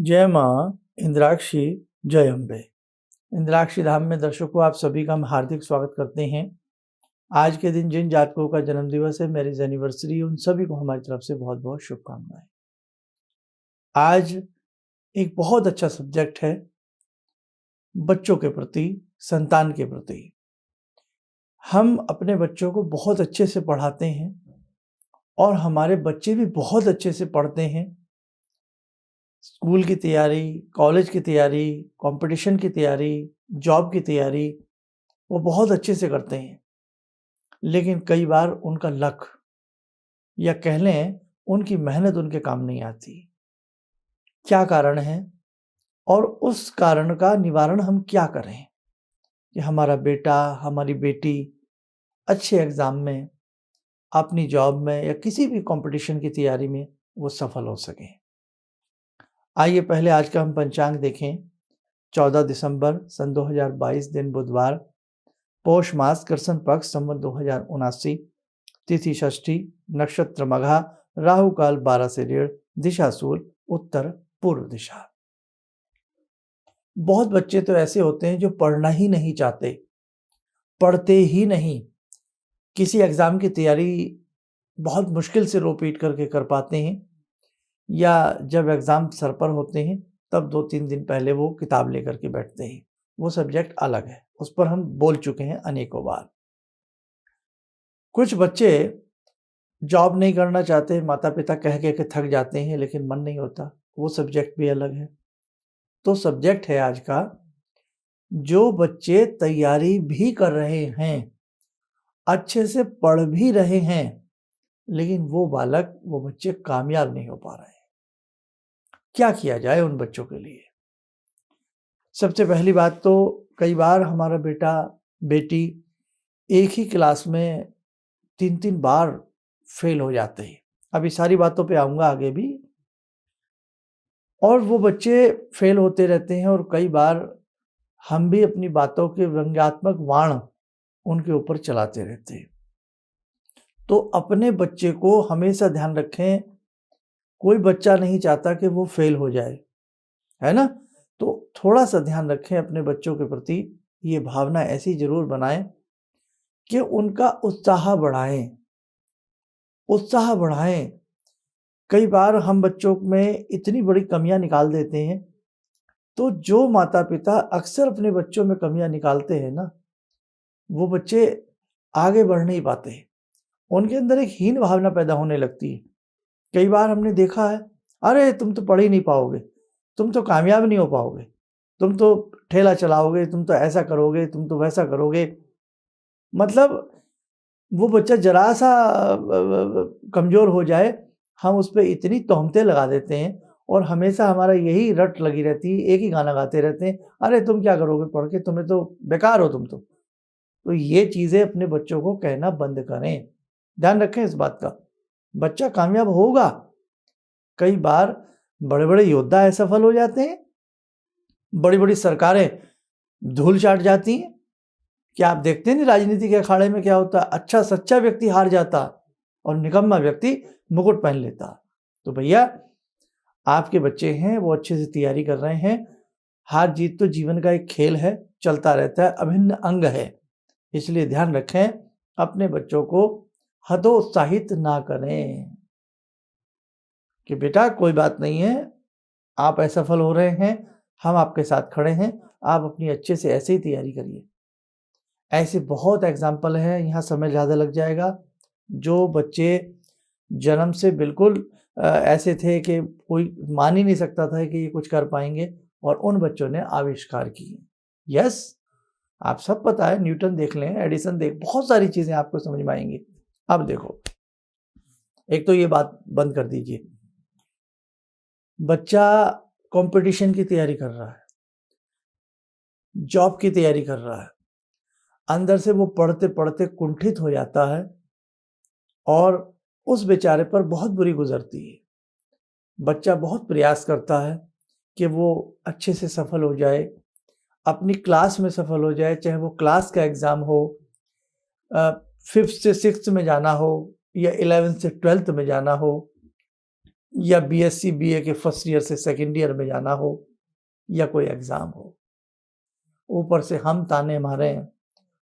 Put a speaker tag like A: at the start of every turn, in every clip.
A: जय माँ इंद्राक्षी, जय अम्बे। इंद्राक्षी धाम में दर्शकों, आप सभी का हम हार्दिक स्वागत करते हैं। आज के दिन जिन जातकों का जन्मदिवस है, मैरिज एनिवर्सरी, उन सभी को हमारी तरफ से बहुत बहुत शुभकामनाएं। आज एक बहुत अच्छा सब्जेक्ट है बच्चों के प्रति, संतान के प्रति। हम अपने बच्चों को बहुत अच्छे से पढ़ाते हैं और हमारे बच्चे भी बहुत अच्छे से पढ़ते हैं। स्कूल की तैयारी, कॉलेज की तैयारी, कंपटीशन की तैयारी, जॉब की तैयारी वो बहुत अच्छे से करते हैं। लेकिन कई बार उनका लक या कह लें उनकी मेहनत उनके काम नहीं आती। क्या कारण है और उस कारण का निवारण हम क्या करें कि हमारा बेटा, हमारी बेटी अच्छे एग्ज़ाम में, अपनी जॉब में या किसी भी कंपटीशन की तैयारी में वो सफल हो सकें। आइए पहले आज का हम पंचांग देखें। 14 दिसंबर सन 2022 दिन बुधवार, पौष मास कृष्ण पक्ष संवत 2079, तिथि षष्ठी, नक्षत्र मघा, राहु काल 12 से 1:30, दिशा सूर्य उत्तर पूर्व दिशा। बहुत बच्चे तो ऐसे होते हैं जो पढ़ना ही नहीं चाहते, पढ़ते ही नहीं। किसी एग्जाम की तैयारी बहुत मुश्किल से रो पीट करके कर पाते हैं, या जब एग्जाम सर पर होते हैं तब 2-3 दिन पहले वो किताब लेकर के बैठते हैं। वो सब्जेक्ट अलग है, उस पर हम बोल चुके हैं अनेकों बार। कुछ बच्चे जॉब नहीं करना चाहते, माता पिता कह के थक जाते हैं, लेकिन मन नहीं होता, वो सब्जेक्ट भी अलग है। तो सब्जेक्ट है आज का, जो बच्चे तैयारी भी कर रहे हैं, अच्छे से पढ़ भी रहे हैं, लेकिन वो बालक, वो बच्चे कामयाब नहीं हो पा रहे हैं। क्या किया जाए उन बच्चों के लिए? सबसे पहली बात तो, कई बार हमारा बेटा बेटी एक ही क्लास में 3-3 बार फेल हो जाते हैं। अभी सारी बातों पे आऊँगा आगे भी। और वो बच्चे फेल होते रहते हैं और कई बार हम भी अपनी बातों के व्यंग्यात्मक बाण उनके ऊपर चलाते रहते हैं। तो अपने बच्चे को हमेशा ध्यान रखें, कोई बच्चा नहीं चाहता कि वो फेल हो जाए, है ना? तो थोड़ा-सा ध्यान रखें अपने बच्चों के प्रति, ये भावना ऐसी ज़रूर बनाएँ कि उनका उत्साह बढ़ाएँ। उत्साह बढ़ाएँ। कई बार हम बच्चों में इतनी बड़ी कमियाँ निकाल देते हैं, तो जो माता-पिता अक्सर अपने बच्चों में कमियाँ निकालते हैं ना, वो बच्चे आगे बढ़ नहीं पाते। उनके अंदर एक हीन भावना पैदा होने लगती है। कई बार हमने देखा है, अरे तुम तो पढ़ ही नहीं पाओगे, तुम तो कामयाब नहीं हो पाओगे, तुम तो ठेला चलाओगे, तुम तो ऐसा करोगे, तुम तो वैसा करोगे। मतलब वो बच्चा ज़रा-सा कमज़ोर हो जाए, हम उस पे इतनी तोहमतें लगा देते हैं और हमेशा हमारा यही रट लगी रहती है, एक ही गाना गाते रहते हैं, अरे तुम क्या करोगे पढ़ के, तुम्हें तो बेकार हो तुम तो। तो ये चीज़ें अपने बच्चों को कहना बंद करें। ध्यान रखें इस बात का, बच्चा कामयाब होगा। कई बार बड़े-बड़े योद्धा असफल हो जाते हैं, बड़ी-बड़ी सरकारें धूल चाट जाती हैं। क्या आप देखते नहीं राजनीति के अखाड़े में क्या होता है? अच्छा सच्चा व्यक्ति हार जाता और निकम्मा व्यक्ति मुकुट पहन लेता। तो भैया, आपके बच्चे हैं, वो अच्छे से तैयारी कर रहे हैं। हार जीत तो जीवन का एक खेल है, चलता रहता है, अभिन्न अंग है। इसलिए ध्यान रखें, अपने बच्चों को हतोत्साहित ना करें कि बेटा कोई बात नहीं है, आप असफल हो रहे हैं, हम आपके साथ खड़े हैं, आप अपनी अच्छे से ऐसे ही तैयारी करिए। ऐसे बहुत एग्जाम्पल हैं, यहाँ समय ज़्यादा लग जाएगा। जो बच्चे जन्म से बिल्कुल ऐसे थे कि कोई मान ही नहीं सकता था कि ये कुछ कर पाएँगे, और उन बच्चों ने आविष्कार किए। यस, आप सब पता है, न्यूटन देख लें, एडिसन बहुत सारी चीज़ें आपको समझ में आएँगी। अब देखो, एक तो ये बात बंद कर दीजिए, बच्चा कॉम्पिटिशन की तैयारी कर रहा है, जॉब की तैयारी कर रहा है, अंदर से वो पढ़ते-पढ़ते कुंठित हो जाता है और उस बेचारे पर बहुत बुरी गुज़रती है। बच्चा बहुत प्रयास करता है कि वो अच्छे से सफल हो जाए, अपनी क्लास में सफल हो जाए, चाहे वो क्लास का एग्ज़ाम हो, 5th से 6th में जाना हो या 11th से 12th में जाना हो, या बीएससी बीए के फर्स्ट ईयर से सेकंड ईयर में जाना हो या कोई एग्ज़ाम हो, ऊपर से हम ताने मारें,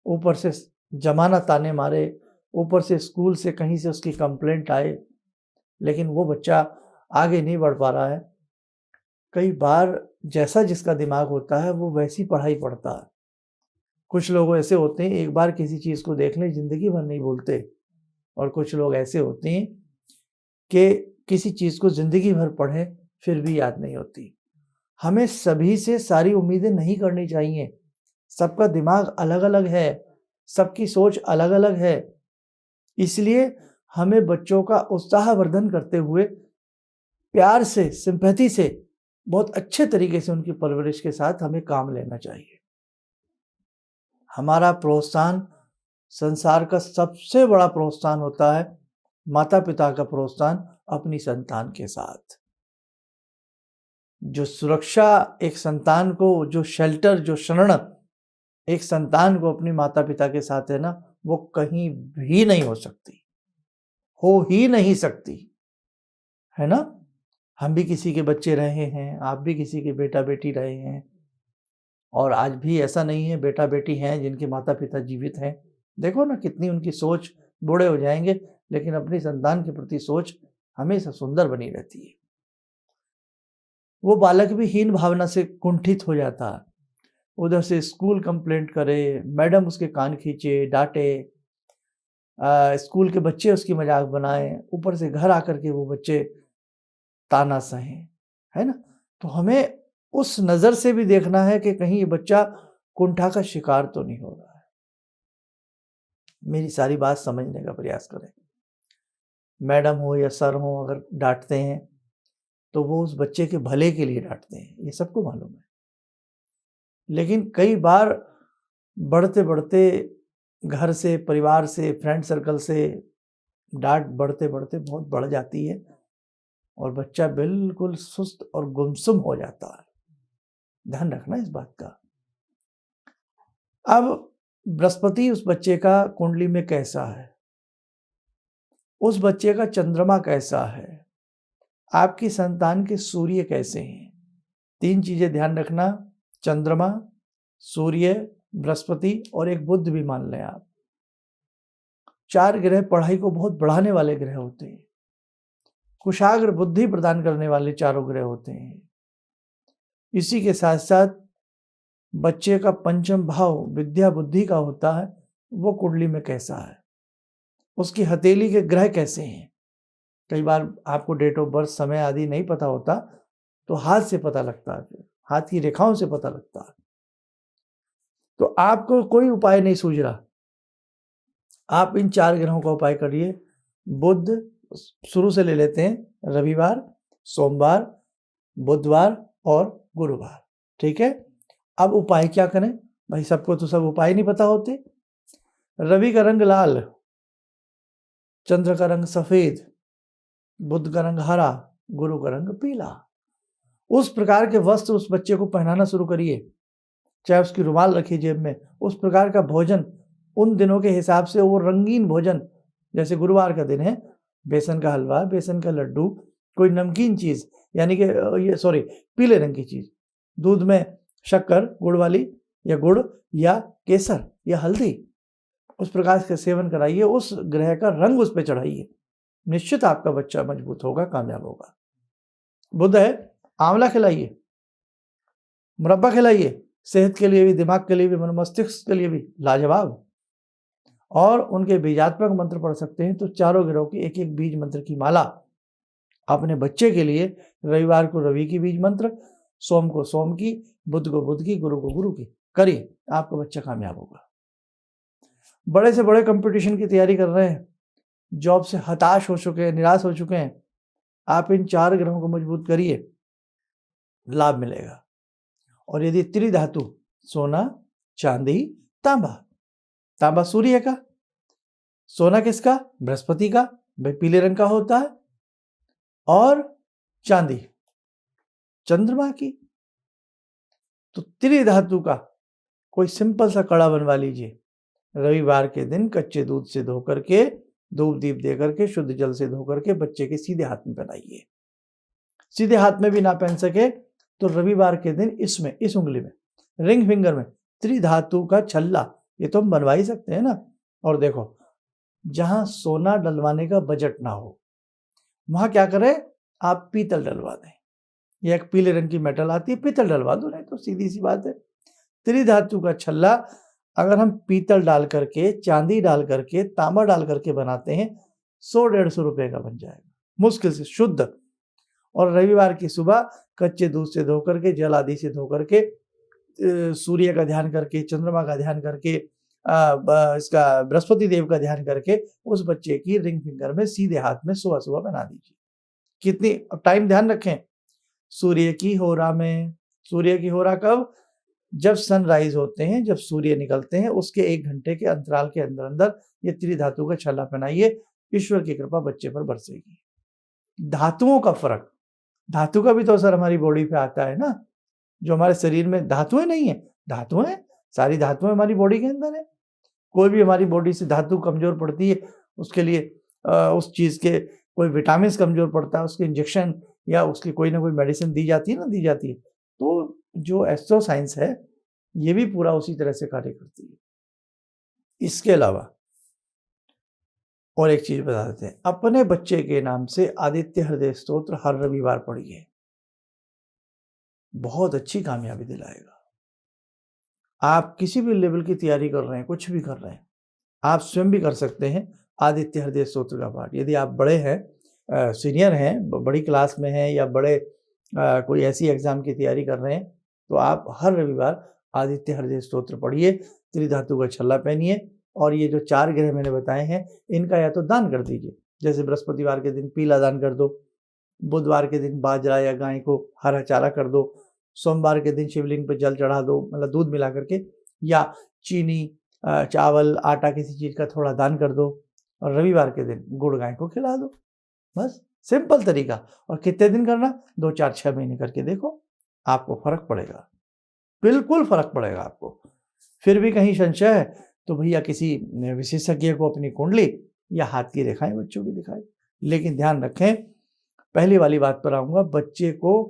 A: ऊपर से ज़माना ताने मारे, ऊपर से स्कूल से कहीं से उसकी कंप्लेंट आए, लेकिन वो बच्चा आगे नहीं बढ़ पा रहा है। कई बार जैसा जिसका दिमाग होता है वो वैसी पढ़ाई पढ़ता है। कुछ लोग ऐसे होते हैं, एक बार किसी चीज़ को देख लें ज़िंदगी भर नहीं भूलते, और कुछ लोग ऐसे होते हैं कि किसी चीज़ को ज़िंदगी भर पढ़ें फिर भी याद नहीं होती। हमें सभी से सारी उम्मीदें नहीं करनी चाहिए। सबका दिमाग अलग-अलग है, सबकी सोच अलग-अलग है। इसलिए हमें बच्चों का उत्साहवर्धन करते हुए प्यार से, सिंपैथी से, बहुत अच्छे तरीके से उनकी परवरिश के साथ हमें काम लेना चाहिए। हमारा प्रोत्साहन संसार का सबसे बड़ा प्रोत्साहन होता है माता-पिता का प्रोत्साहन अपनी संतान के साथ। जो सुरक्षा एक संतान को, जो शेल्टर, जो शरण एक संतान को अपनी माता-पिता के साथ है ना, वो कहीं भी नहीं हो सकती, हो ही नहीं सकती, है ना? हम भी किसी के बच्चे रहे हैं, आप भी किसी के बेटा-बेटी रहे हैं, और आज भी ऐसा नहीं है बेटा-बेटी हैं जिनके माता-पिता जीवित हैं। देखो ना कितनी उनकी सोच, बूढ़े हो जाएँगे लेकिन अपनी संतान के प्रति सोच हमेशा सुंदर बनी रहती है। वो बालक भी हीन भावना से कुंठित हो जाता है। उधर से स्कूल कंप्लेंट करे, मैडम उसके कान खींचे, डाँटे, स्कूल के बच्चे उसकी मजाक बनाएँ, ऊपर से घर आकर के वो बच्चे ताना सहें, है ना? तो हमें उस नज़र से भी देखना है कि कहीं ये बच्चा कुंठा का शिकार तो नहीं हो रहा है। मेरी सारी बात समझने का प्रयास करें। मैडम हो या सर हो अगर डाँटते हैं, तो वो उस बच्चे के भले के लिए डाँटते हैं, ये सबको मालूम है। लेकिन कई बार बढ़ते-बढ़ते घर से, परिवार से, फ्रेंड सर्कल से डाँट बढ़ते-बढ़ते बहुत बढ़ जाती है और बच्चा बिल्कुल सुस्त और गुमसुम हो जाता है। ध्यान रखना इस बात का। अब बृहस्पति उस बच्चे का कुंडली में कैसा है? उस बच्चे का चंद्रमा कैसा है? आपकी संतान के सूर्य कैसे हैं? 3 चीज़ें ध्यान रखना, चंद्रमा, सूर्य, बृहस्पति और एक बुध भी मान लें आप। 4 ग्रह पढ़ाई को बहुत बढ़ाने वाले ग्रह होते हैं। कुशाग्र बुद्धि प्रदान करने वाले चारों ग्रह होते हैं। इसी के साथ-साथ बच्चे का पंचम भाव विद्या बुद्धि का होता है, वो कुंडली में कैसा है? उसकी हथेली के ग्रह कैसे हैं? कई बार आपको डेट ऑफ बर्थ, समय आदि नहीं पता होता, तो हाथ से पता लगता है, फिर हाथ की रेखाओं से पता लगता है। तो आपको कोई उपाय नहीं सूझ रहा, आप इन 4 ग्रहों का उपाय करिए। बुध शुरू से ले लेते हैं, रविवार, सोमवार, बुधवार और गुरुवार, ठीक है? अब उपाय क्या करें? भाई सबको तो सब उपाय नहीं पता होते। रवि का रंग लाल, चंद्र का रंग सफेद, बुध का रंग हरा, गुरु का रंग पीला। उस प्रकार के वस्त्र उस बच्चे को पहनाना शुरू करिए, चाहे उसकी रुमाल रखिए जेब में। उस प्रकार का भोजन उन दिनों के हिसाब से, वो रंगीन भोजन, जैसे गुरुवार का दिन है, बेसन का हलवा, बेसन का लड्डू, कोई नमकीन चीज़, यानी कि पीले रंग की चीज़, दूध में शक्कर, गुड़ वाली या गुड़ या केसर या हल्दी, उस प्रकार से सेवन कराइए, उस ग्रह का रंग उस पे चढ़ाइए। निश्चित आपका बच्चा मजबूत होगा, कामयाब होगा। बुध है, आंवला खिलाइए, मुरब्बा खिलाइए, सेहत के लिए भी, दिमाग के लिए भी, मन मस्तिष्क के लिए भी लाजवाब। और उनके बीजात्मक मंत्र पढ़ सकते हैं, तो चारों ग्रहों की एक-एक बीज मंत्र की माला अपने बच्चे के लिए, रविवार को रवि की बीज मंत्र, सोम को सोम की, बुध को बुध की, गुरु को गुरु की करिए, आपका बच्चा कामयाब होगा। बड़े से बड़े कंपटीशन की तैयारी कर रहे हैं, जॉब से हताश हो चुके हैं, निराश हो चुके हैं, आप इन 4 ग्रहों को मजबूत करिए, लाभ मिलेगा। और यदि त्रिधातु, सोना, चांदी, तांबा, तांबा सूर्य का, सोना किसका? बृहस्पति का, भाई पीले रंग का होता है, और चांदी चंद्रमा की। तो त्रिधातु का कोई सिंपल सा कड़ा बनवा लीजिए, रविवार के दिन कच्चे दूध से धो करके, धूप दीप दे करके, शुद्ध जल से धो करके बच्चे के सीधे हाथ में पहनाइए। सीधे हाथ में भी ना पहन सके तो रविवार के दिन इसमें, इस उंगली में, रिंग फिंगर में त्रिधातु का छल्ला, ये तो हम बनवा ही सकते हैं ना। और देखो, जहां सोना डलवाने का बजट ना हो वहां क्या करें, आप पीतल डलवा दें, या एक पीले रंग की मेटल आती है, पीतल डलवा दो, नहीं तो सीधी सी बात है। त्रिधातु का छल्ला अगर हम पीतल डाल करके, चांदी डाल करके, तांबा डाल करके बनाते हैं, 100-150 रुपए का बन जाएगा मुश्किल से, शुद्ध। और रविवार की सुबह कच्चे दूध से धो करके, जल आदि से धो करके, सूर्य का ध्यान करके, चंद्रमा का ध्यान करके, इसका बृहस्पति देव का ध्यान करके उस बच्चे की रिंग फिंगर में सीधे हाथ में सुबह सुबह बना दीजिए। कितनी टाइम ध्यान रखें, सूर्य की होरा में। सूर्य की होरा कब, जब सनराइज होते हैं, जब सूर्य निकलते हैं, उसके 1 घंटे के अंतराल के अंदर अंदर ये त्रिधातु का छल्ला पहनाइए, ईश्वर की कृपा बच्चे पर बरसेगी। धातुओं का फर्क, धातु का भी तो असर हमारी बॉडी पे आता है ना। जो हमारे शरीर में धातुएं नहीं है, धातुएं, सारी धातुएं हमारी बॉडी के अंदर है। कोई भी हमारी बॉडी से धातु कमजोर पड़ती है, उसके लिए उस चीज के कोई विटामिन कमजोर पड़ता है, उसके इंजेक्शन या उसकी कोई ना कोई मेडिसिन दी जाती है ना, दी जाती है। तो जो एस्ट्रो साइंस है ये भी पूरा उसी तरह से कार्य करती है। इसके अलावा और एक चीज बता देते हैं, अपने बच्चे के नाम से आदित्य हृदय स्तोत्र हर रविवार पढ़िए, बहुत अच्छी कामयाबी दिलाएगा। आप किसी भी लेवल की तैयारी कर रहे हैं, कुछ भी कर रहे हैं, आप स्वयं भी कर सकते हैं आदित्य हृदय स्तोत्र का पाठ। यदि आप बड़े हैं, सीनियर हैं, बड़ी क्लास में हैं, या बड़े कोई ऐसी एग्जाम की तैयारी कर रहे हैं, तो आप हर रविवार आदित्य हृदय स्तोत्र पढ़िए, त्रिधातु का छल्ला पहनिए, और ये जो 4 ग्रह मैंने बताए हैं इनका या तो दान कर दीजिए, जैसे बृहस्पतिवार के दिन पीला दान कर दो, बुधवार के दिन बाजरा या गाय को हरा चारा कर दो, सोमवार के दिन शिवलिंग पर जल चढ़ा दो, मतलब दूध मिला करके, या चीनी, चावल, आटा, किसी चीज़ का थोड़ा दान कर दो, और रविवार के दिन गुड़ गाय को खिला दो। बस सिंपल तरीका। और कितने दिन करना, 2, 4, 6 महीने करके देखो, आपको फर्क पड़ेगा, बिल्कुल फर्क पड़ेगा आपको। फिर भी कहीं संशय है तो भैया किसी विशेषज्ञ को अपनी कुंडली या हाथ की रेखाएं बच्चों की दिखाएं। लेकिन ध्यान रखें, पहली वाली बात पर आऊंगा, बच्चे को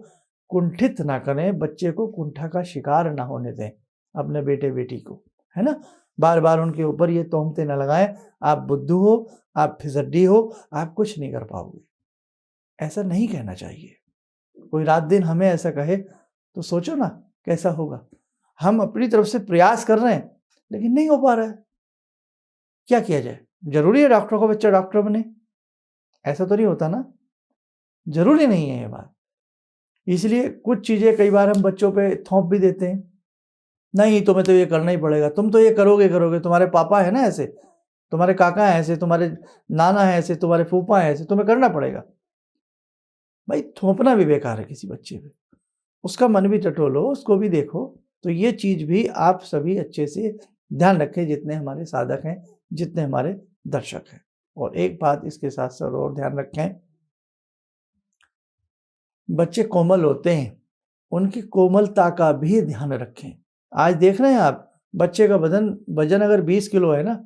A: कुंठित ना करें, बच्चे को कुंठा का शिकार ना होने दें, अपने बेटे बेटी को, है ना। बार बार उनके ऊपर ये तोहमतें ना लगाएं, आप बुद्धू हो, आप फिजड्डी हो, आप कुछ नहीं कर पाओगे, ऐसा नहीं कहना चाहिए। कोई रात दिन हमें ऐसा कहे तो सोचो ना कैसा होगा। हम अपनी तरफ से प्रयास कर रहे हैं लेकिन नहीं हो पा रहा है, क्या किया जाए। जरूरी है डॉक्टर का बच्चा डॉक्टर बने, ऐसा तो नहीं होता ना, जरूरी नहीं है ये बात। इसलिए कुछ चीजें कई बार हम बच्चों पे थोप भी देते हैं, नहीं तुम्हें तो ये करना ही पड़ेगा, तुम तो ये करोगे, तुम्हारे पापा है ना ऐसे, तुम्हारे काका है ऐसे, तुम्हारे नाना है ऐसे, तुम्हारे फूफा है ऐसे, तुम्हें करना पड़ेगा। भाई थोपना भी बेकार है किसी बच्चे पे, उसका मन भी टटोलो, उसको भी देखो। तो ये चीज भी आप सभी अच्छे से ध्यान रखें, जितने हमारे साधक हैं, जितने हमारे दर्शक हैं। और एक बात इसके साथ साथ और ध्यान रखें, बच्चे कोमल होते हैं, उनकी कोमलता का भी ध्यान रखें। आज देख रहे हैं आप, बच्चे का वजन अगर 20 किलो है ना,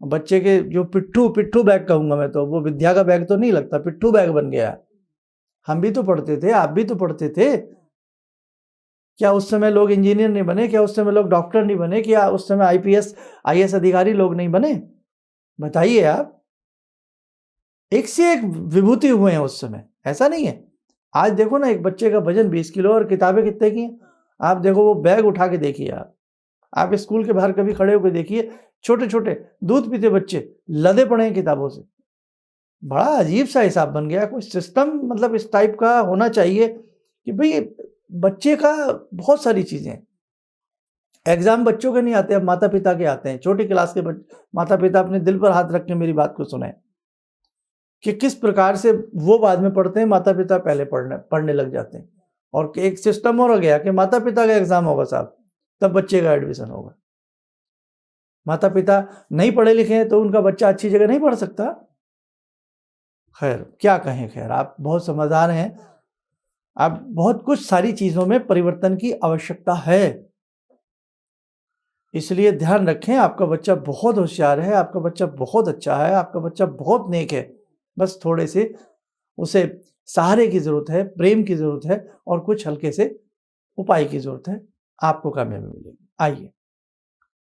A: बच्चे के जो पिट्ठू बैग कहूंगा मैं, तो वो विद्या का बैग तो नहीं लगता, पिट्ठू बैग बन गया। हम भी तो पढ़ते थे, आप भी तो पढ़ते थे, क्या उस समय लोग इंजीनियर नहीं बने, क्या उस समय लोग डॉक्टर नहीं बने, क्या उस समय आईपीएस आईएएस अधिकारी लोग नहीं बने? बताइए आप, एक से एक विभूति हुए हैं उस समय, ऐसा नहीं है। आज देखो ना, एक बच्चे का वजन 20 किलो और किताबें कितने की हैं, आप देखो वो बैग उठा के देखिए। आप स्कूल के बाहर कभी खड़े होकर देखिए, छोटे छोटे दूध पीते बच्चे लदे पड़े हैं किताबों से। बड़ा अजीब सा हिसाब बन गया। कोई सिस्टम मतलब इस टाइप का होना चाहिए कि भाई बच्चे का बहुत सारी चीजें, एग्जाम बच्चों के नहीं आते, अब माता पिता के आते हैं। छोटी क्लास के माता पिता अपने दिल पर हाथ रख के मेरी बात को सुने कि किस प्रकार से वो बाद में पढ़ते हैं, माता पिता पहले पढ़ने लग जाते हैं। और एक सिस्टम और हो गया कि माता पिता का एग्जाम होगा साहब, तब बच्चे का एडमिशन होगा। माता पिता नहीं पढ़े लिखे हैं तो उनका बच्चा अच्छी जगह नहीं पढ़ सकता। खैर क्या कहें, खैर आप बहुत समझदार हैं, आप बहुत कुछ सारी चीजों में परिवर्तन की आवश्यकता है। इसलिए ध्यान रखें, आपका बच्चा बहुत होशियार है, आपका बच्चा बहुत अच्छा है, आपका बच्चा बहुत नेक है। बस थोड़े से उसे सहारे की ज़रूरत है, प्रेम की ज़रूरत है और कुछ हल्के से उपाय की ज़रूरत है, आपको कामयाबी मिलेगी। आइए,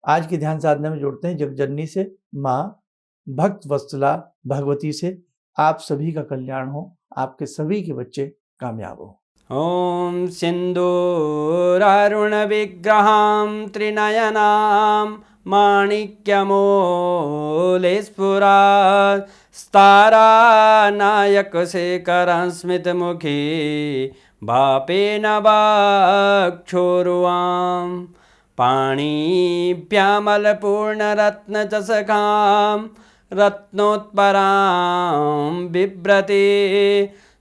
A: आज की ध्यान साधना में जोड़ते हैं जगजननी से, माँ भक्त वत्सला भगवती से आप सभी का कल्याण हो, आपके सभी के बच्चे कामयाब हो।
B: ॐ सिन्दूरारुणविग्रहां त्रिनयनां माणिक्यमौलिस्फुरात् स्तारानायकशेखरं स्मितमुखी भापेन वक्षोरुवां पाणिभ्यामलपूर्णरत्नचषकां रत्नोत्परां बिभ्रति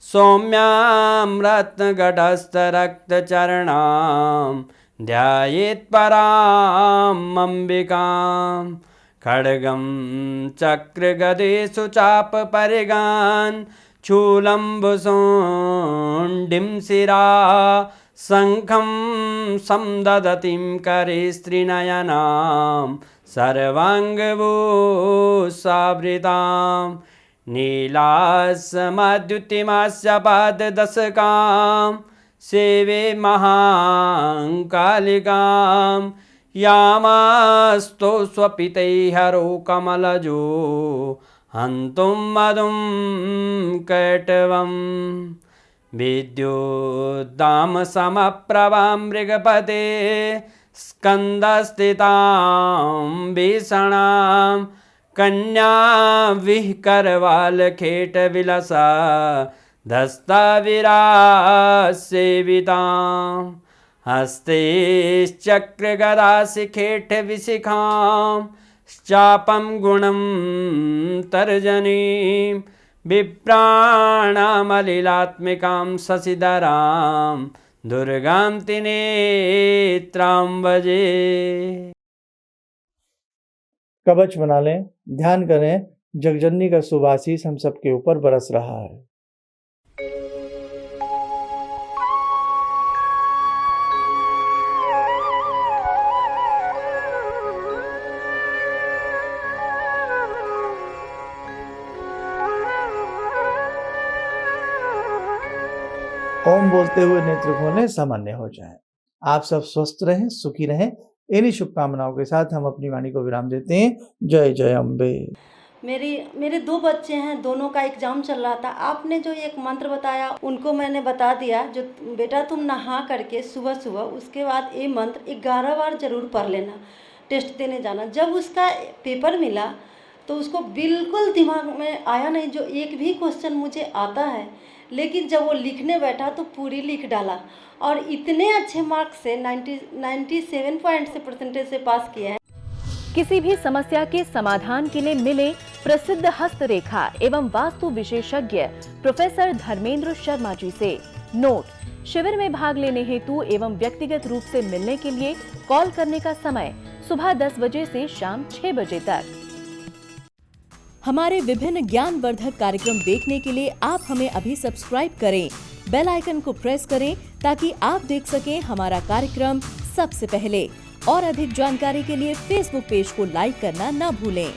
B: सौम्यां रत्नघटस्थरक्तचरणां ध्यायेत्पराम् अम्बिकां खड्गं चक्रगदेषु चापपरिगान् शूलम्बुशोण्डिं शिरा शङ्खं संदधतीं करे स्त्रीनयनां सर्वाङ्गभूषावृताम् नीलासमद्युतिमास्य पाददशकां सेवे महाकालिकां यामास्तो स्वपितैहरो कमलजो हन्तुं मधुं कैटवम् विद्युद्दामसमप्रभां मृगपते स्कन्दस्थितां भीषणां कन्या विहकरवालखेटविलसा धस्ताविरासेवितां हस्तैश्चक्रगदाशिखेटविशिखां चापं गुणं तर्जनीं विप्राणामलिलात्मिकां शशिधरां दुर्गां त्रिनेत्रां भजे।
A: कवच बना लें, ध्यान करें, जगजननी का शुभ आशीष हम सबके ऊपर बरस रहा है। ओम बोलते हुए नेत्र खोलें, सामान्य हो जाएं। आप सब स्वस्थ रहें, सुखी रहें। इन्हीं शुभकामनाओं के साथ हम अपनी वाणी को विराम देते हैं। जय जय अम्बे।
C: मेरे 2 बच्चे हैं, दोनों का एग्ज़ाम चल रहा था। आपने जो एक मंत्र बताया उनको मैंने बता दिया, जो बेटा तुम नहा करके सुबह उसके बाद ये मंत्र 11 बार ज़रूर पढ़ लेना, टेस्ट देने जाना। जब उसका पेपर मिला तो उसको बिल्कुल दिमाग में आया नहीं, जो एक भी क्वेश्चन मुझे आता है, लेकिन जब वो लिखने बैठा तो पूरी लिख डाला और इतने अच्छे मार्क्स से 97 पॉइंट से परसेंटेज से पास किया है।
D: किसी भी समस्या के समाधान के लिए मिले प्रसिद्ध हस्तरेखा एवं वास्तु विशेषज्ञ प्रोफेसर धर्मेंद्र शर्मा जी से। नोट: शिविर में भाग लेने हेतु एवं व्यक्तिगत रूप से मिलने के लिए कॉल करने का समय सुबह 10 बजे से शाम 6 बजे तक। हमारे विभिन्न ज्ञानवर्धक कार्यक्रम देखने के लिए आप हमें अभी सब्सक्राइब करें, बेल आइकन को प्रेस करें ताकि आप देख सकें हमारा कार्यक्रम सबसे पहले। और अधिक जानकारी के लिए फेसबुक पेज को लाइक करना न भूलें।